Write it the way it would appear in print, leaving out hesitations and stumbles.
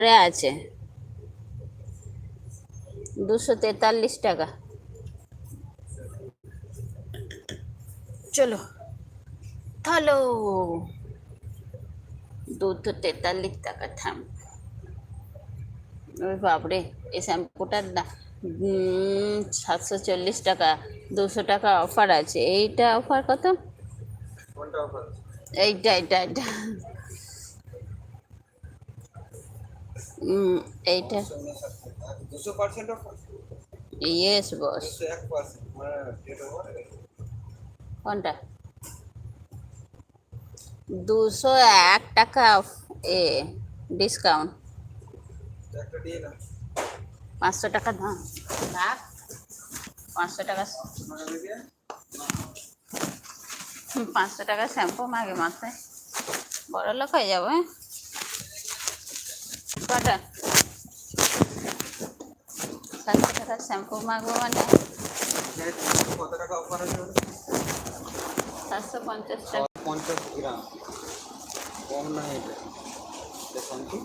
Tray আছে 243 টাকা। চলো থালো, 243 টাকা থাম। ওই বাপরে, এই শ্যাম্পুটার 740 টাকা, 200 টাকা অফার আছে। এইটা অফার কত? এইটা এইটা ইয়েস বস। কোনটা? 201 টাকা এ ডিসকাউন্ট। 500 টাকা দাম। থাক, 500 টাকা, 500 টাকা শ্যাম্পু মাগে মাথায়, বড় লোক হয়ে যাবো। হ্যাঁ, কটা? 700 টাকার শ্যাম্পু মাগবো মানে 750 টাকা। 50 গ্রাম কম না, এটা শ্যাম্পু